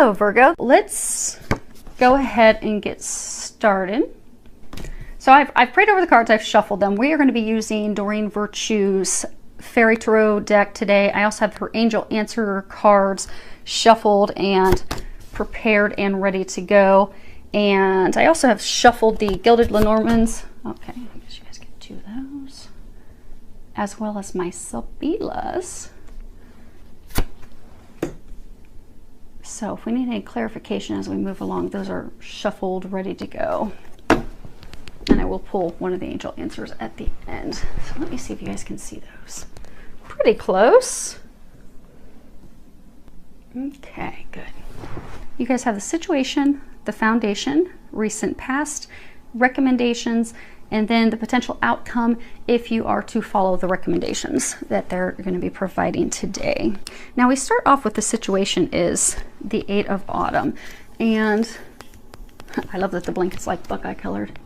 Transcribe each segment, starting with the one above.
Hello, Virgo. Let's go ahead and get started. So I've prayed over the cards, I've shuffled them. We are going to be using Doreen Virtue's Fairy Tarot deck today. I also have her Angel Answer cards shuffled and prepared and ready to go. And I also have shuffled the Gilded Lenormands. Okay, I guess you guys get two of those. As well as my Sabilas. So if we need any clarification as we move along, those are shuffled, ready to go. And I will pull one of the Angel Answers at the end. So let me see if you guys can see those. Pretty close. Okay, good. You guys have the situation, the foundation, recent past, recommendations, and then the potential outcome if you are to follow the recommendations that they're going to be providing today. Now we start off with the situation is the 8 of Autumn. And I love that the blanket's like Buckeye colored.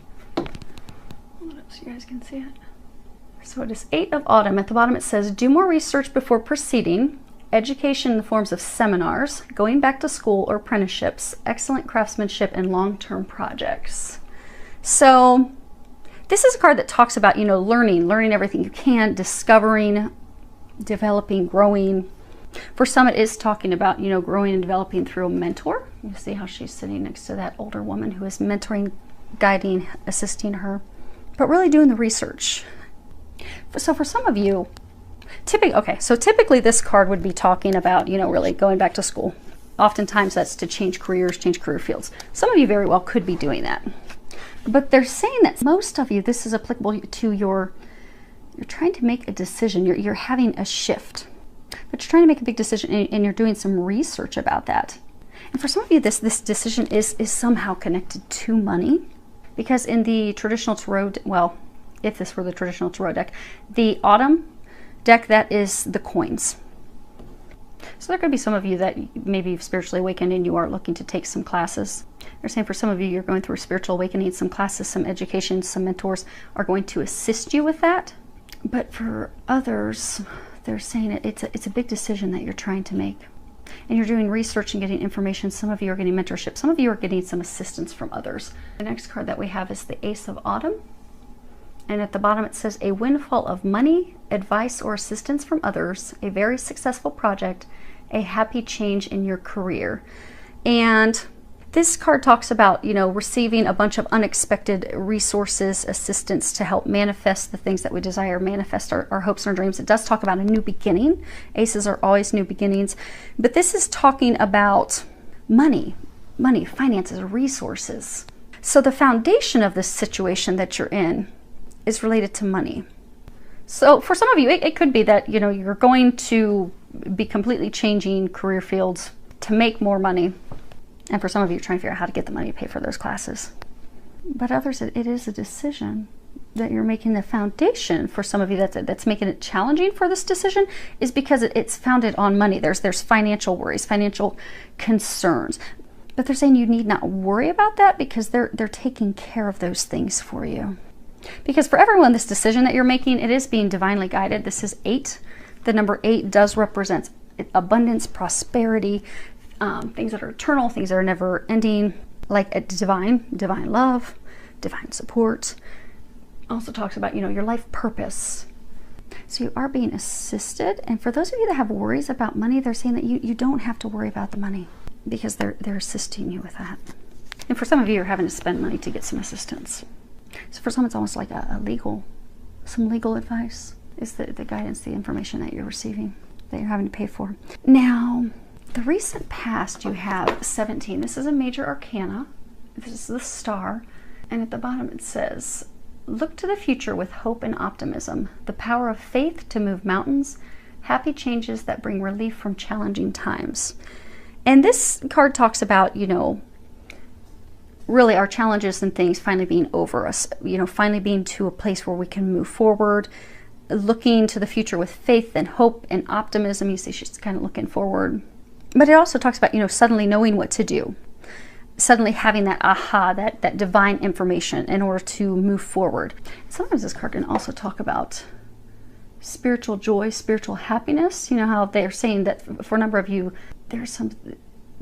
What else, you guys can see it? So it is 8 of Autumn. At the bottom it says, do more research before proceeding. Education in the forms of seminars, going back to school or apprenticeships, excellent craftsmanship, and long-term projects. So this is a card that talks about, learning everything you can, discovering, developing, growing. For some, it is talking about, growing and developing through a mentor. You see how she's sitting next to that older woman who is mentoring, guiding, assisting her, but really doing the research. So for some of you, typically this card would be talking about, really going back to school. Oftentimes that's to change careers, change career fields. Some of you very well could be doing that. But they're saying that most of you, this is applicable to you're trying to make a decision. You're having a shift, but you're trying to make a big decision and you're doing some research about that. And for some of you, this decision is somehow connected to money, because in the traditional tarot, well, if this were the traditional tarot deck, the Autumn deck, that is the coins. So there could be some of you that maybe you've spiritually awakened and you are looking to take some classes. They're saying for some of you, you're going through a spiritual awakening, some classes, some education, some mentors are going to assist you with that. But for others, they're saying it's a big decision that you're trying to make. And you're doing research and getting information. Some of you are getting mentorship. Some of you are getting some assistance from others. The next card that we have is the Ace of Autumn. And at the bottom it says, a windfall of money, advice, or assistance from others, a very successful project, a happy change in your career. And this card talks about, receiving a bunch of unexpected resources, assistance to help manifest the things that we desire, manifest our hopes and our dreams. It does talk about a new beginning. Aces are always new beginnings. But this is talking about money, finances, resources. So the foundation of this situation that you're in is related to money. So for some of you, it could be that, you're going to be completely changing career fields to make more money. And for some of you, you're trying to figure out how to get the money to pay for those classes. But others, it is a decision that you're making. The foundation for some of you that's making it challenging for this decision is because it's founded on money. There's financial worries, financial concerns. But they're saying you need not worry about that because they're taking care of those things for you. Because for everyone, this decision that you're making, it is being divinely guided. This is 8. The number 8 does represent abundance, prosperity, things that are eternal, things that are never ending, like a divine love, divine support. Also talks about, your life purpose. So you are being assisted. And for those of you that have worries about money, they're saying that you don't have to worry about the money because they're assisting you with that. And for some of you, you're having to spend money to get some assistance. So for some, it's almost like some legal advice is the guidance, the information that you're receiving, that you're having to pay for. Now, the recent past, you have 17. This is a major arcana. This is the star. And at the bottom it says, look to the future with hope and optimism, the power of faith to move mountains, happy changes that bring relief from challenging times. And this card talks about, really our challenges and things finally being over us, finally being to a place where we can move forward, looking to the future with faith and hope and optimism. You see she's kind of looking forward. But it also talks about, suddenly knowing what to do, suddenly having that aha, that divine information in order to move forward. Sometimes this card can also talk about spiritual joy, spiritual happiness. You know how they're saying that for a number of you, there's some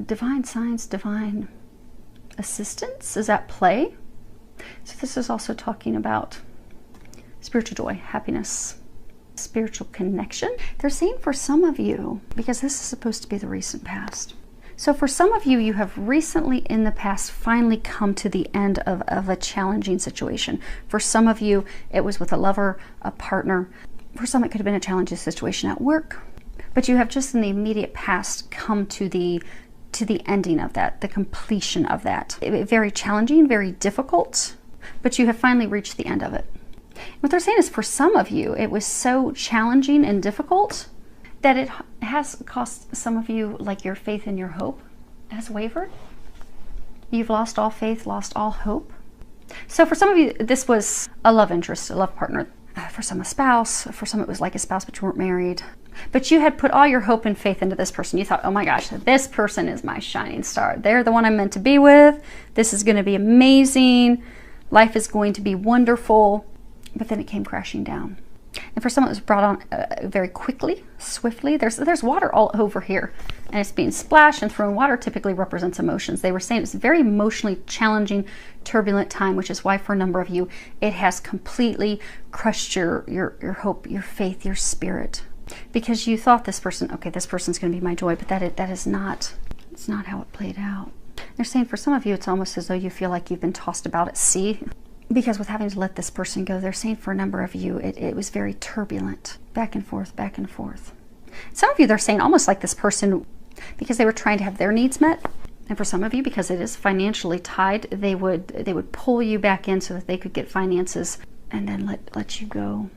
divine signs, divine assistance is at play. So this is also talking about spiritual joy, happiness, spiritual connection. They're saying for some of you, because this is supposed to be the recent past. So for some of you, you have recently in the past finally come to the end of a challenging situation. For some of you, it was with a lover, a partner. For some, it could have been a challenging situation at work. But you have just in the immediate past come to the ending of that, the completion of that. Very challenging, very difficult, but you have finally reached the end of it. What they're saying is for some of you, it was so challenging and difficult that it has cost some of you, like your faith and your hope has wavered. You've lost all faith, lost all hope. So for some of you, this was a love interest, a love partner. For some, a spouse. For some, it was like a spouse, but you weren't married. But you had put all your hope and faith into this person. You thought, oh my gosh, this person is my shining star. They're the one I'm meant to be with. This is going to be amazing. Life is going to be wonderful. But then it came crashing down. And for some, it was brought on very quickly, swiftly. There's water all over here, and it's being splashed and thrown. Water typically represents emotions. They were saying it's a very emotionally challenging, turbulent time, which is why for a number of you, it has completely crushed your hope, your faith, your spirit. Because you thought this person, okay, this person's going to be my joy, but that is not, it's not how it played out. They're saying for some of you, it's almost as though you feel like you've been tossed about at sea. Because with having to let this person go, they're saying for a number of you, it was very turbulent, back and forth, back and forth. Some of you, they're saying almost like this person, because they were trying to have their needs met. And for some of you, because it is financially tied, they would pull you back in so that they could get finances and then let you go.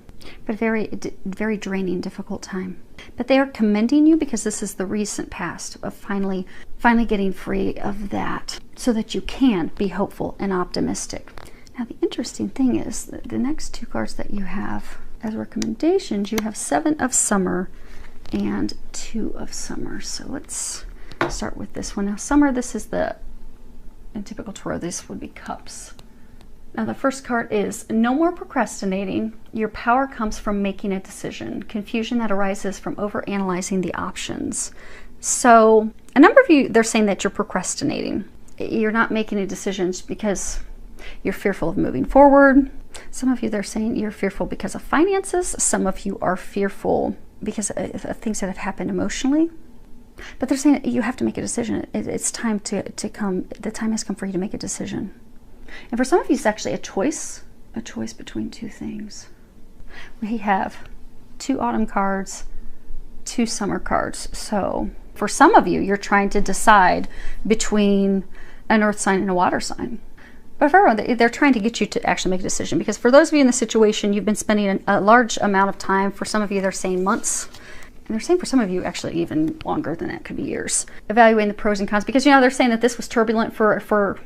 But very draining, difficult time. But they are commending you because this is the recent past of finally getting free of that so that you can be hopeful and optimistic. Now, the interesting thing is that the next two cards that you have as recommendations, you have 7 of Summer and 2 of Summer. So let's start with this one. Now, Summer, this is in typical tarot, this would be Cups. Now, the first card is no more procrastinating. Your power comes from making a decision. Confusion that arises from overanalyzing the options. So a number of you, they're saying that you're procrastinating. You're not making any decisions because you're fearful of moving forward. Some of you, they're saying you're fearful because of finances. Some of you are fearful because of things that have happened emotionally. But they're saying you have to make a decision. It's time to come. The time has come for you to make a decision. And for some of you, it's actually a choice between two things. We have 2 autumn cards, 2 summer cards. So for some of you, you're trying to decide between an earth sign and a water sign. But for everyone, they're trying to get you to actually make a decision. Because for those of you in the situation, you've been spending a large amount of time. For some of you, they're saying months. And they're saying for some of you, actually even longer than that, could be years. Evaluating the pros and cons. Because, you know, they're saying that this was turbulent for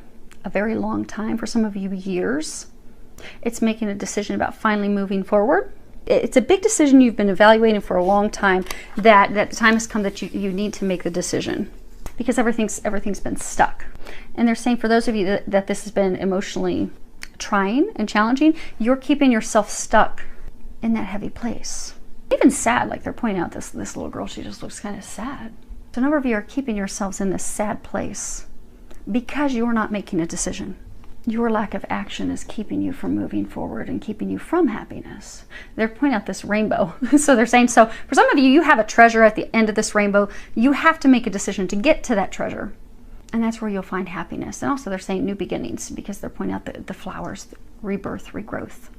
a very long time. For some of you, years. It's making a decision about finally moving forward. It's a big decision you've been evaluating for a long time. That the time has come that you need to make the decision. Because everything's been stuck. And they're saying for those of you that this has been emotionally trying and challenging, you're keeping yourself stuck in that heavy place. Even sad, like they're pointing out this little girl, she just looks kind of sad. So a number of you are keeping yourselves in this sad place because you're not making a decision. Your lack of action is keeping you from moving forward and keeping you from happiness. They're pointing out this rainbow. So they're saying, so for some of you, you have a treasure at the end of this rainbow. You have to make a decision to get to that treasure. And that's where you'll find happiness. And also they're saying new beginnings because they're pointing out the flowers, the rebirth, regrowth.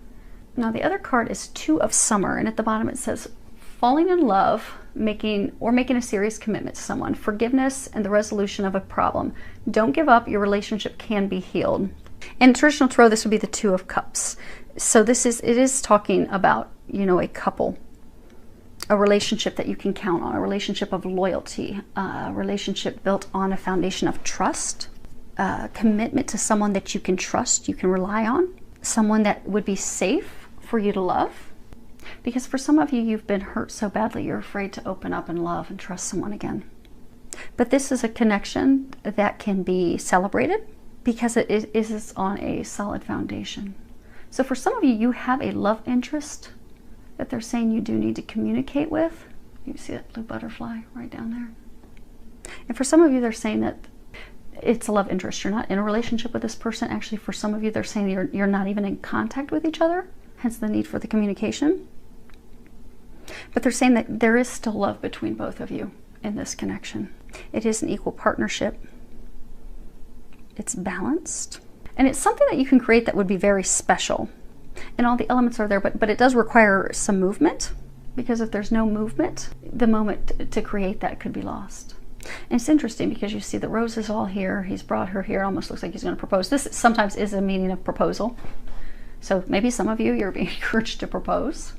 Now the other card is 2 of Summer. And at the bottom it says, falling in love, making a serious commitment to someone, forgiveness and the resolution of a problem. Don't give up. Your relationship can be healed. In traditional tarot, this would be the 2 of Cups. So it is talking about, you know, a couple, a relationship that you can count on, a relationship of loyalty, a relationship built on a foundation of trust, commitment to someone that you can trust, you can rely on, someone that would be safe for you to love. Because for some of you, you've been hurt so badly, you're afraid to open up and love and trust someone again. But this is a connection that can be celebrated, because it is on a solid foundation. So for some of you, you have a love interest that they're saying you do need to communicate with. You see that blue butterfly right down there? And for some of you, they're saying that it's a love interest. You're not in a relationship with this person. Actually, for some of you, they're saying you're not even in contact with each other, hence the need for the communication. But they're saying that there is still love between both of you in this connection. It is an equal partnership. It's balanced. And it's something that you can create that would be very special. And all the elements are there, but it does require some movement, because if there's no movement, the moment to create that could be lost. And it's interesting because you see the rose is all here. He's brought her here. It almost looks like he's going to propose. This sometimes is a meaning of proposal. So maybe some of you, you're being encouraged to propose.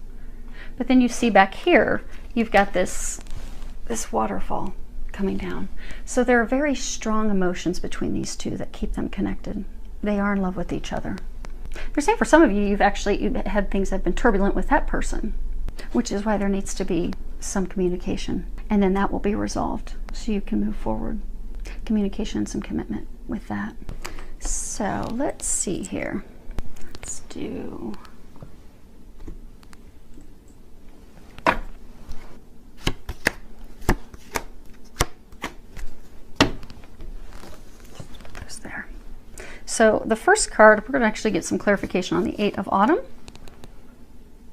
But then you see back here, you've got this waterfall coming down. So there are very strong emotions between these two that keep them connected. They are in love with each other. They're saying for some of you, you've had things that have been turbulent with that person, which is why there needs to be some communication. And then that will be resolved so you can move forward. Communication and some commitment with that. So let's see here. Let's do... there. So the first card, we're going to actually get some clarification on the 8 of Autumn.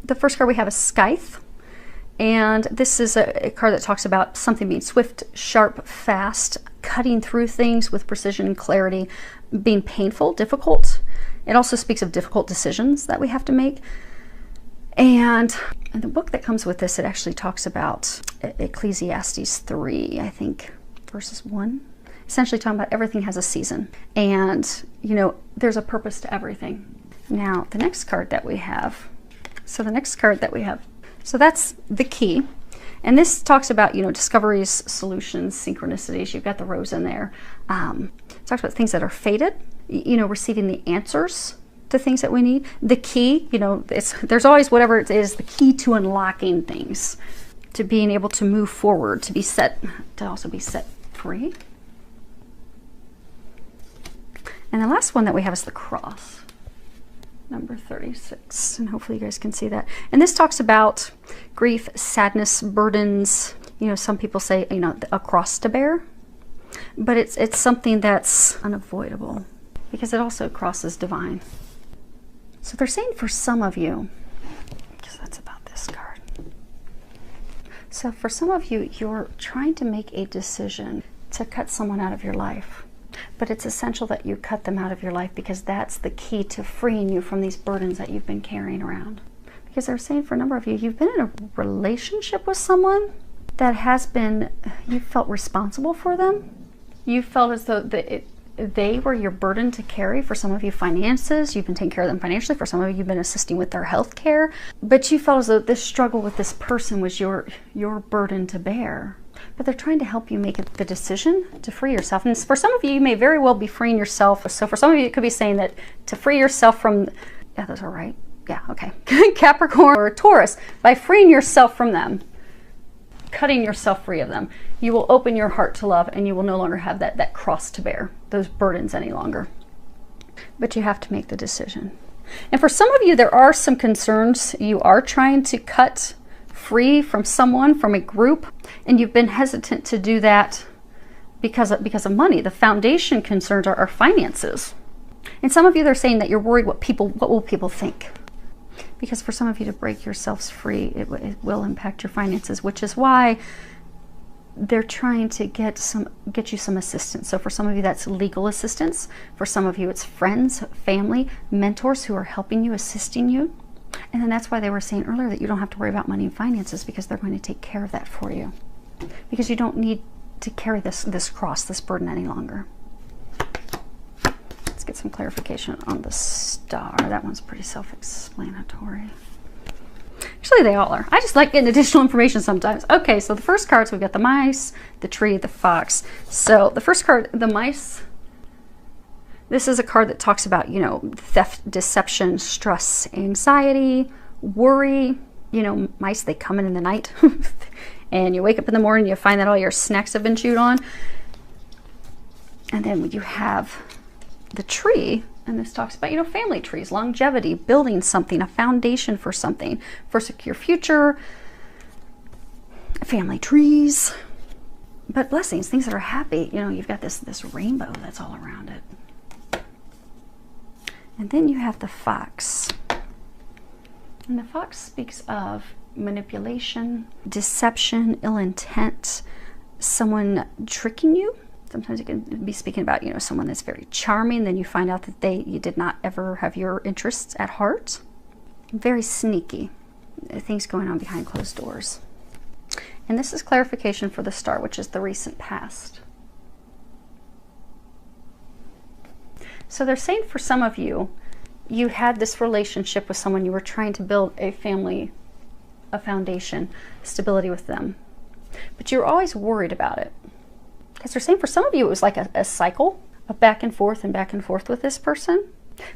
The first card we have is Scythe. And this is a card that talks about something being swift, sharp, fast, cutting through things with precision and clarity, being painful, difficult. It also speaks of difficult decisions that we have to make. And in the book that comes with this, it actually talks about Ecclesiastes 3, I think, verses 1. Essentially talking about everything has a season. And, you know, there's a purpose to everything. Now, the next card that we have, so that's the key. And this talks about, you know, discoveries, solutions, synchronicities. You've got the rose in there. It talks about things that are fated, you know, receiving the answers to things that we need. The key, you know, there's always whatever it is, the key to unlocking things, to being able to move forward, to also be set free. And the last one that we have is the cross, number 36. And hopefully you guys can see that. And this talks about grief, sadness, burdens. You know, some people say, you know, a cross to bear. But it's something that's unavoidable because it also crosses divine. So they're saying for some of you, because that's about this card. So for some of you, you're trying to make a decision to cut someone out of your life. But it's essential that you cut them out of your life because that's the key to freeing you from these burdens that you've been carrying around. Because they're saying for a number of you, you've been in a relationship with someone that has been, you felt responsible for them. You felt as though they were your burden to carry. For some of you, finances, you've been taking care of them financially. For some of you, you've been assisting with their health care. But you felt as though this struggle with this person was your burden to bear. But they're trying to help you make the decision to free yourself. And for some of you, you may very well be freeing yourself. So for some of you, it could be saying that to free yourself from, yeah, those are right. Yeah, okay. Capricorn or Taurus, by freeing yourself from them, cutting yourself free of them, you will open your heart to love and you will no longer have that cross to bear, those burdens any longer. But you have to make the decision. And for some of you, there are some concerns. You are trying to cut free from someone, from a group, and you've been hesitant to do that because of money. The foundation concerns are finances. And some of you, they're saying that you're worried what will people think. Because for some of you to break yourselves free, it will impact your finances, which is why they're trying to get you some assistance. So for some of you, that's legal assistance. For some of you, it's friends, family, mentors who are helping you, assisting you. And then that's why they were saying earlier that you don't have to worry about money and finances because they're going to take care of that for you. Because you don't need to carry this cross, this burden any longer. Let's get some clarification on the star. That one's pretty self-explanatory. Actually, they all are. I just like getting additional information sometimes. Okay, so the first cards, we've got the mice, the tree, the fox. So the first card, the mice, this is a card that talks about, you know, theft, deception, stress, anxiety, worry. You know, mice, they come in the night. And you wake up in the morning, you find that all your snacks have been chewed on. And then you have the tree, and this talks about, you know, family trees, longevity, building something, a foundation for something, for a secure future, family trees. But blessings, things that are happy. You know, you've got this rainbow that's all around it. And then you have the fox. And the fox speaks of manipulation, deception, ill intent, someone tricking you. Sometimes it can be speaking about, you know, someone that's very charming, then you find out that you did not ever have your interests at heart. Very sneaky. Things going on behind closed doors. And this is clarification for the star, which is the recent past. So they're saying for some of you, you had this relationship with someone, you were trying to build a family, a foundation, stability with them. But you're always worried about it. Because they're saying for some of you, it was like a cycle of back and forth with this person.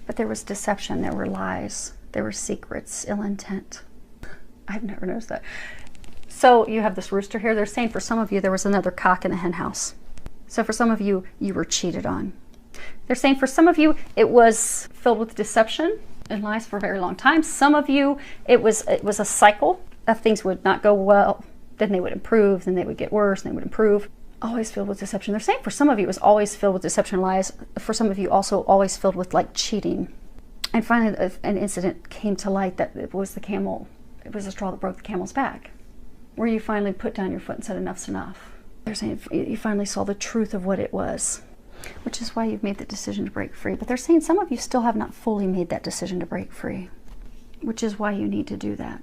But there was deception, there were lies, there were secrets, ill intent. I've never noticed that. So you have this rooster here. They're saying for some of you, there was another cock in the hen house. So for some of you, you were cheated on. They're saying for some of you, it was filled with deception and lies for a very long time. Some of you, it was a cycle of things would not go well, then they would improve, then they would get worse, and they would improve. Always filled with deception. They're saying for some of you, it was always filled with deception and lies. For some of you, also always filled with like cheating. And finally, an incident came to light that it was the camel. It was the straw that broke the camel's back, where you finally put down your foot and said enough's enough. They're saying you finally saw the truth of what it was, which is why you've made the decision to break free. But they're saying some of you still have not fully made that decision to break free, which is why you need to do that.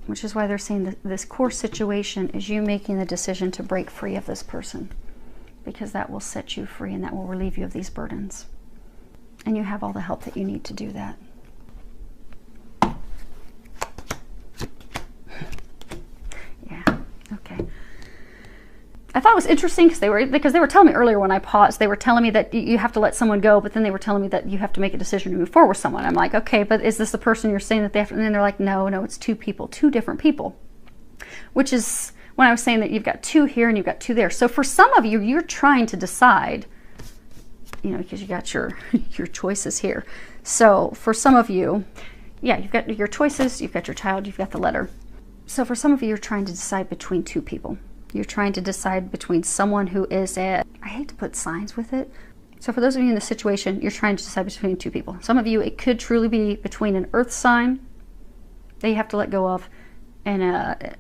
Which is why they're saying that this core situation is you making the decision to break free of this person, because that will set you free and that will relieve you of these burdens. And you have all the help that you need to do that. Yeah, okay. I thought it was interesting because they were telling me earlier when I paused, they were telling me that you have to let someone go, but then they were telling me that you have to make a decision to move forward with someone. I'm like, okay, but is this the person you're saying that they have to? And then they're like, no, it's two people, two different people. Which is when I was saying that you've got two here and you've got two there. So for some of you, you're trying to decide, you know, because you got your choices here. So for some of you, yeah, you've got your choices, you've got your child, you've got the letter. So for some of you, you're trying to decide between two people. You're trying to decide between someone who is I hate to put signs with it. So for those of you in this situation, you're trying to decide between two people. Some of you, it could truly be between an earth sign that you have to let go of and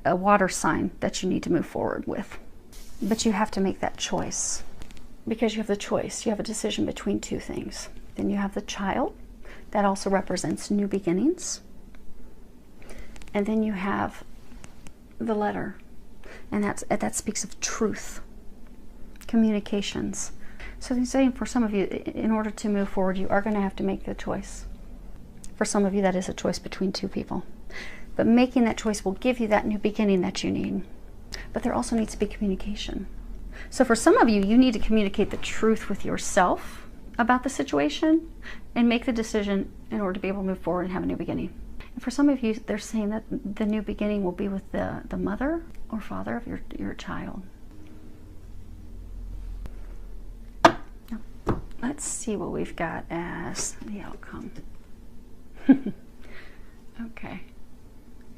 a water sign that you need to move forward with. But you have to make that choice because you have the choice. You have a decision between two things. Then you have the child. That also represents new beginnings. And then you have the letter. And that speaks of truth, communications. So they're saying for some of you, in order to move forward, you are going to have to make the choice. For some of you, that is a choice between two people. But making that choice will give you that new beginning that you need. But there also needs to be communication. So for some of you, you need to communicate the truth with yourself about the situation and make the decision in order to be able to move forward and have a new beginning. And for some of you, they're saying that the new beginning will be with the mother or father of your child. Now, let's see what we've got as the outcome. Okay.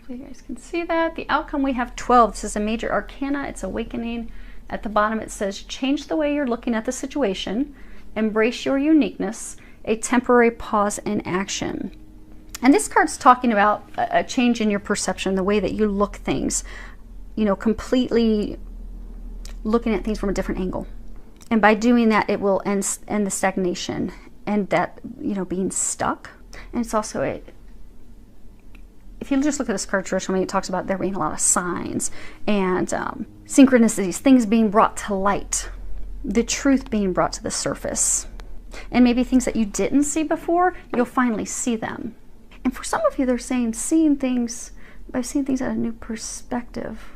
So you guys can see that. The outcome, we have 12. This is a major arcana. It's awakening. At the bottom, it says, change the way you're looking at the situation. Embrace your uniqueness. A temporary pause in action. And this card's talking about a change in your perception, the way that you look things, you know, completely looking at things from a different angle. And by doing that, it will end the stagnation and that, you know, being stuck. And it's also if you just look at this card traditionally, it talks about there being a lot of signs and synchronicities, things being brought to light, the truth being brought to the surface. And maybe things that you didn't see before, you'll finally see them. And for some of you, they're saying seeing things, by seeing things at a new perspective,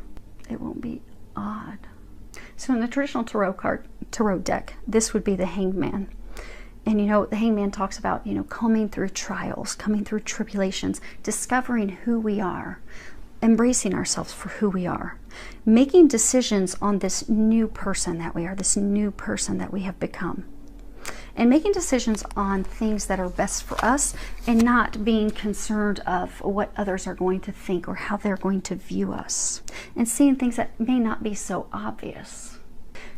it won't be odd. So in the traditional tarot deck, this would be the Hanged Man. And you know, the Hanged Man talks about, you know, coming through trials, coming through tribulations, discovering who we are, embracing ourselves for who we are, making decisions on this new person that we are, this new person that we have become. and making decisions on things that are best for us, and not being concerned of what others are going to think or how they're going to view us, and seeing things that may not be so obvious.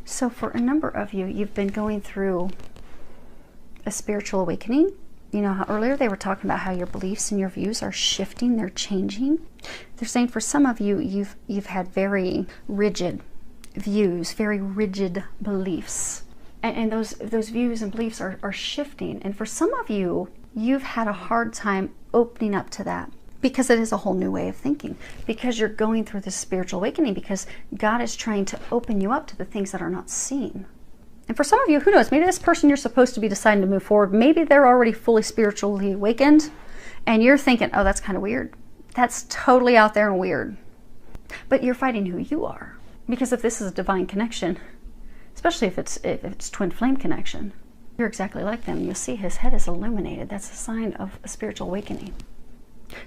So for a number of you, you've been going through a spiritual awakening. You know how earlier they were talking about how your beliefs and your views are shifting, they're changing. They're saying for some of you, you've had very rigid views, very rigid beliefs. And those views and beliefs are shifting. And for some of you, you've had a hard time opening up to that, because it is a whole new way of thinking, because you're going through this spiritual awakening, because God is trying to open you up to the things that are not seen. And for some of you, who knows, maybe this person you're supposed to be deciding to move forward, maybe they're already fully spiritually awakened, and you're thinking, oh, that's kind of weird. That's totally out there and weird. But you're fighting who you are. Because if this is a divine connection, especially if it's twin flame connection, you're exactly like them. You'll see his head is illuminated. That's a sign of a spiritual awakening.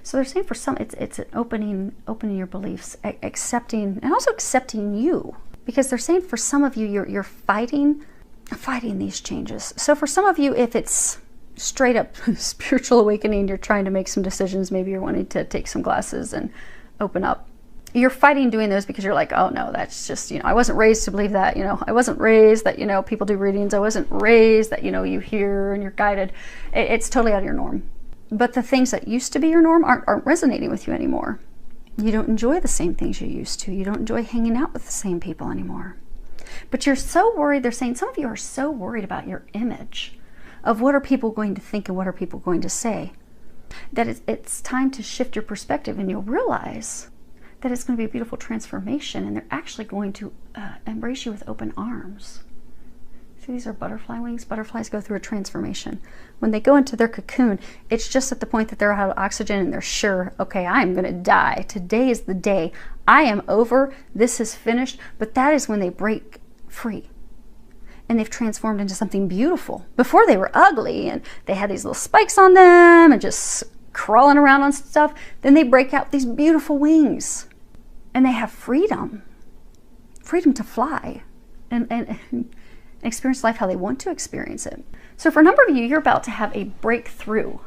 So they're saying for some, it's an opening your beliefs, accepting, and also accepting you. Because they're saying for some of you, you're fighting these changes. So for some of you, if it's straight up spiritual awakening, you're trying to make some decisions, maybe you're wanting to take some classes and open up. You're fighting doing those because you're like, oh no, that's just, you know, I wasn't raised to believe that, you know, I wasn't raised that, you know, people do readings. I wasn't raised that, you know, you hear and you're guided. It's totally out of your norm. But the things that used to be your norm aren't resonating with you anymore. You don't enjoy the same things you used to. You don't enjoy hanging out with the same people anymore. But you're so worried. They're saying some of you are so worried about your image, of what are people going to think and what are people going to say, that it's time to shift your perspective, and you'll realize that it's going to be a beautiful transformation, and they're actually going to embrace you with open arms. See, these are butterfly wings. Butterflies go through a transformation. When they go into their cocoon, it's just at the point that they're out of oxygen and they're sure, okay, I'm going to die. Today is the day. I am over. This is finished. But that is when they break free. And they've transformed into something beautiful. Before they were ugly and they had these little spikes on them and just crawling around on stuff. Then they break out these beautiful wings. And they have freedom. Freedom to fly. And experience life how they want to experience it. So for a number of you, you're about to have a breakthrough.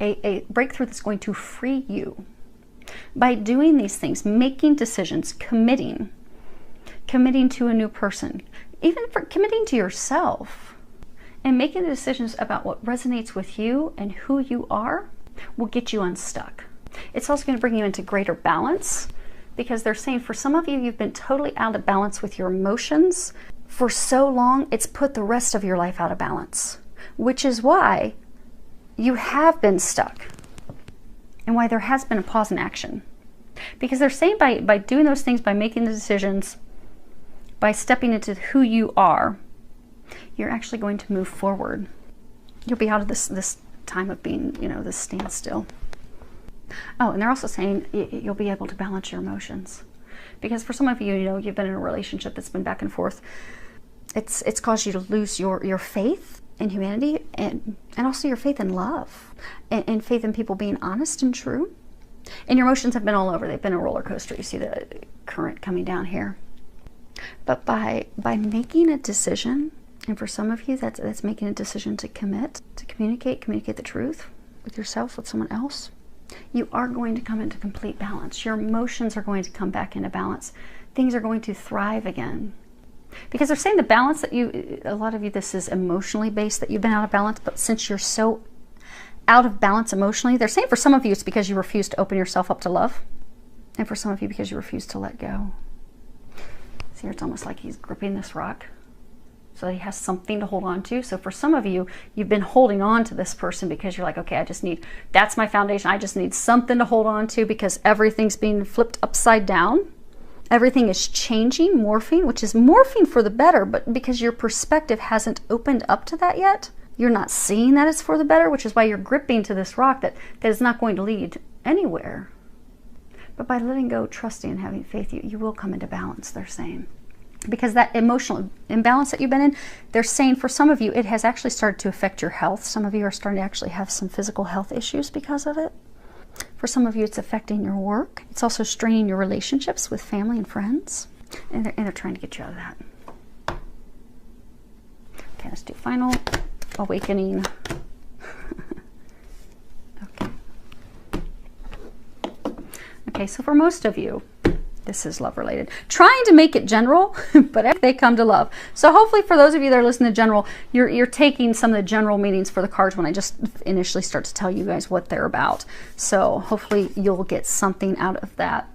A breakthrough that's going to free you. By doing these things, making decisions, committing to a new person, even for committing to yourself, and making the decisions about what resonates with you and who you are, will get you unstuck. It's also going to bring you into greater balance, because they're saying for some of you, you've been totally out of balance with your emotions for so long, it's put the rest of your life out of balance, which is why you have been stuck and why there has been a pause in action. Because they're saying by doing those things, by making the decisions, by stepping into who you are, you're actually going to move forward. You'll be out of this time of being, you know, this standstill. Oh, and they're also saying you'll be able to balance your emotions. Because for some of you, you know, you've been in a relationship that's been back and forth. It's caused you to lose your faith in humanity, and also your faith in love, and faith in people being honest and true. And your emotions have been all over. They've been a roller coaster. You see the current coming down here. But by making a decision, and for some of you, that's making a decision to commit, to communicate the truth with yourself, with someone else, you are going to come into complete balance. Your emotions are going to come back into balance. Things are going to thrive again. Because they're saying the balance that a lot of you, this is emotionally based, that you've been out of balance, but since you're so out of balance emotionally, they're saying for some of you, it's because you refuse to open yourself up to love. And for some of you, because you refuse to let go. See, it's almost like he's gripping this rock, so he has something to hold on to. So for some of you, you've been holding on to this person because you're like, okay, that's my foundation. I just need something to hold on to, because everything's being flipped upside down. Everything is changing, morphing, which is morphing for the better, but because your perspective hasn't opened up to that yet, you're not seeing that it's for the better, which is why you're gripping to this rock that is not going to lead anywhere. But by letting go, trusting, and having faith, you will come into balance, they're saying. Because that emotional imbalance that you've been in, they're saying for some of you, it has actually started to affect your health. Some of you are starting to actually have some physical health issues because of it. For some of you, it's affecting your work. It's also straining your relationships with family and friends. And they're trying to get you out of that. Okay, let's do final awakening. Okay. Okay, so for most of you, this is love related. Trying to make it general, but they come to love. So hopefully for those of you that are listening to general, you're taking some of the general meanings for the cards when I just initially start to tell you guys what they're about. So hopefully you'll get something out of that.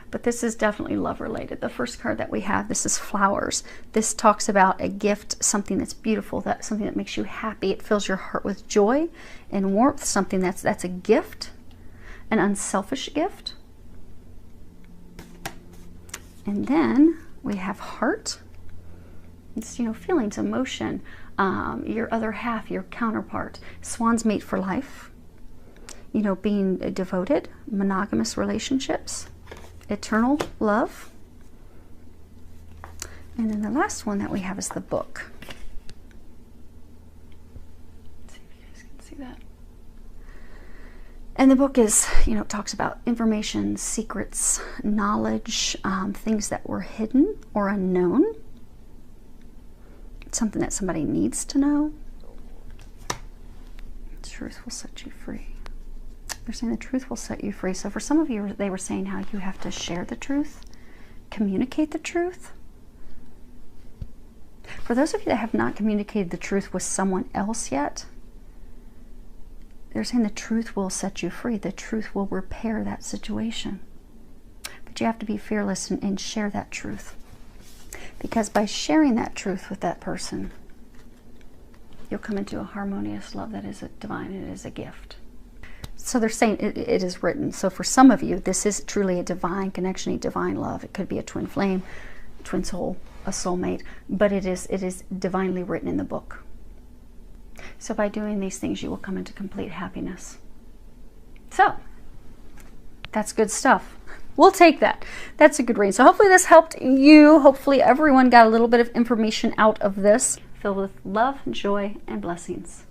But this is definitely love related. The first card that we have, this is flowers. This talks about a gift, something that's beautiful, something that makes you happy. It fills your heart with joy and warmth, something that's a gift, an unselfish gift. And then we have heart. It's, you know, feelings, emotion, your other half, your counterpart. Swan's mate for life. You know, being devoted, monogamous relationships, eternal love. And then the last one that we have is the book. Let's see if you guys can see that. And the book is, you know, it talks about information, secrets, knowledge, things that were hidden or unknown. Something that somebody needs to know. Truth will set you free. They're saying the truth will set you free. So for some of you, they were saying how you have to share the truth, communicate the truth. For those of you that have not communicated the truth with someone else yet, they're saying the truth will set you free. The truth will repair that situation. But you have to be fearless and share that truth. Because by sharing that truth with that person, you'll come into a harmonious love that is divine. It is a gift. So they're saying it is written. So for some of you, this is truly a divine connection, a divine love. It could be a twin flame, twin soul, a soulmate. But it is divinely written in the book. So by doing these things, you will come into complete happiness. So that's good stuff. We'll take that. That's a good reading. So hopefully this helped you. Hopefully everyone got a little bit of information out of this, filled with love, joy, and blessings.